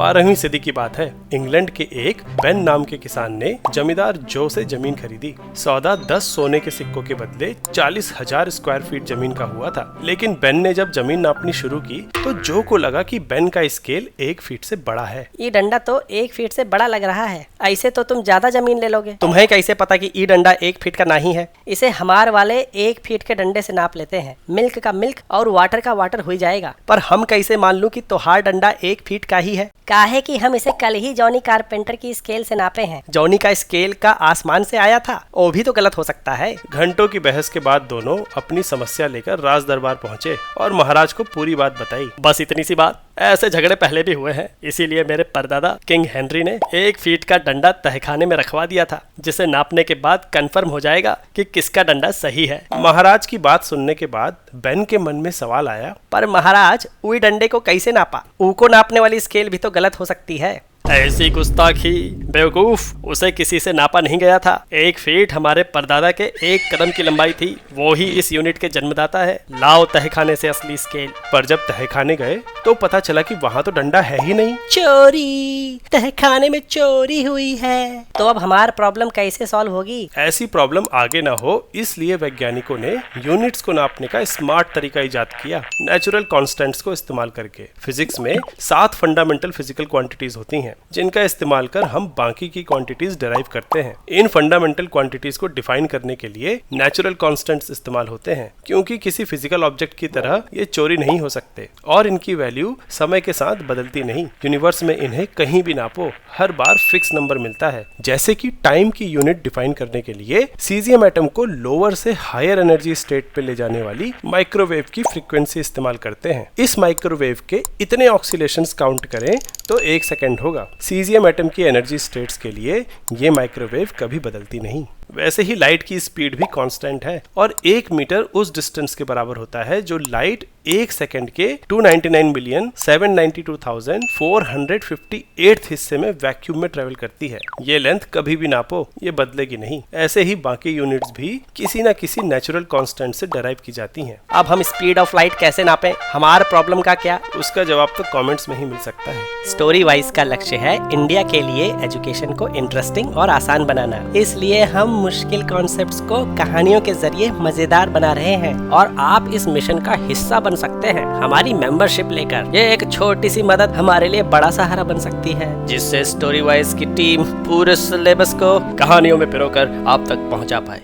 12वीं सदी की बात है। इंग्लैंड के एक बेन नाम के किसान ने जमींदार जो से जमीन खरीदी। सौदा 10 सोने के सिक्कों के बदले 40,000 स्क्वायर फीट जमीन का हुआ था। लेकिन बेन ने जब जमीन नापनी शुरू की तो जो को लगा कि बेन का स्केल 1 फीट से बड़ा है। ये डंडा तो 1 फीट से बड़ा लग रहा है, ऐसे तो तुम ज्यादा जमीन ले लोगे। तुम्हें कैसे पता कि ये डंडा 1 फीट का नहीं है? इसे हमार वाले 1 फीट के डंडे से नाप लेते हैं। मिल्क का मिल्क और वाटर का वाटर हो जाएगा। पर हम कैसे मान लूं कि तोहार डंडा 1 फीट का ही है? काहे कि हम इसे कल ही जॉनी कारपेंटर की स्केल से नापे हैं। जॉनी का स्केल का आसमान से आया था, वो भी तो गलत हो सकता है। घंटों की बहस के बाद दोनों अपनी समस्या लेकर राज दरबार पहुंचे और महाराज को पूरी बात बताई। बस इतनी सी बात। ऐसे झगड़े पहले भी हुए हैं, इसीलिए मेरे परदादा किंग हेनरी ने 1 फीट का डंडा तहखाने में रखवा दिया था, जिसे नापने के बाद कंफर्म हो जाएगा कि किसका डंडा सही है। महाराज की बात सुनने के बाद बेन के मन में सवाल आया, पर महाराज उई डंडे को कैसे नापा? ऊ को नापने वाली स्केल भी तो गलत हो सकती है। ऐसी गुस्ताखी, बेवकूफ, उसे किसी से नापा नहीं गया था। 1 फीट हमारे परदादा के 1 कदम की लंबाई थी। वो ही इस यूनिट के जन्मदाता है। लाओ तहखाने से असली स्केल। पर जब तहखाने गए तो पता चला कि वहाँ तो डंडा है ही नहीं। चोरी, तहखाने में चोरी हुई है। तो अब हमारी प्रॉब्लम कैसे सॉल्व होगी? ऐसी प्रॉब्लम आगे ना हो, इसलिए वैज्ञानिकों ने यूनिट्स को नापने का स्मार्ट तरीका इजाद किया, नेचुरल कांस्टेंट्स को इस्तेमाल करके। फिजिक्स में 7 फंडामेंटल फिजिकल क्वांटिटीज होती हैं, जिनका इस्तेमाल कर हम बाकी की क्वांटिटीज डिराइव करते हैं। इन फंडामेंटल क्वांटिटीज को डिफाइन करने के लिए नेचुरल कांस्टेंट्स इस्तेमाल होते हैं, क्योंकि किसी फिजिकल ऑब्जेक्ट की तरह ये चोरी नहीं हो सकते और इनकी वैल्यू समय के साथ बदलती नहीं। यूनिवर्स में इन्हें कहीं भी नापो, हर बार फिक्स नंबर मिलता है। जैसे कि टाइम की यूनिट डिफाइन करने के लिए सीजियम एटम को लोअर से हायर एनर्जी स्टेट पे ले जाने वाली माइक्रोवेव की फ्रीक्वेंसी इस्तेमाल करते हैं। इस माइक्रोवेव के इतने ऑक्सीलेशंस काउंट करें तो 1 सेकेंड होगा। सीजियम एटम की एनर्जी स्टेट्स के लिए ये माइक्रोवेव कभी बदलती नहीं। वैसे ही लाइट की स्पीड भी कांस्टेंट है और 1 मीटर उस डिस्टेंस के बराबर होता है जो लाइट 1 सेकेंड के 299,792,458 हिस्से में वैक्यूम में ट्रेवल करती है। ये लेंथ कभी भी नापो, ये बदलेगी नहीं। ऐसे ही बाकी यूनिट्स भी किसी न किसी नेचुरल कांस्टेंट से डिराइव की जाती हैं। अब हम स्पीड ऑफ लाइट कैसे नापें? हमारे प्रॉब्लम का क्या? उसका जवाब तो कमेंट्स में ही मिल सकता है। स्टोरी वाइज का लक्ष्य है इंडिया के लिए एजुकेशन को इंटरेस्टिंग और आसान बनाना। इसलिए हम मुश्किल कॉन्सेप्ट्स को कहानियों के जरिए मजेदार बना रहे हैं और आप इस मिशन का हिस्सा बन सकते हैं हमारी मेंबरशिप लेकर। ये एक छोटी सी मदद हमारे लिए बड़ा सहारा बन सकती है, जिससे स्टोरी वाइज की टीम पूरे सिलेबस को कहानियों में पिरोकर आप तक पहुंचा पाए।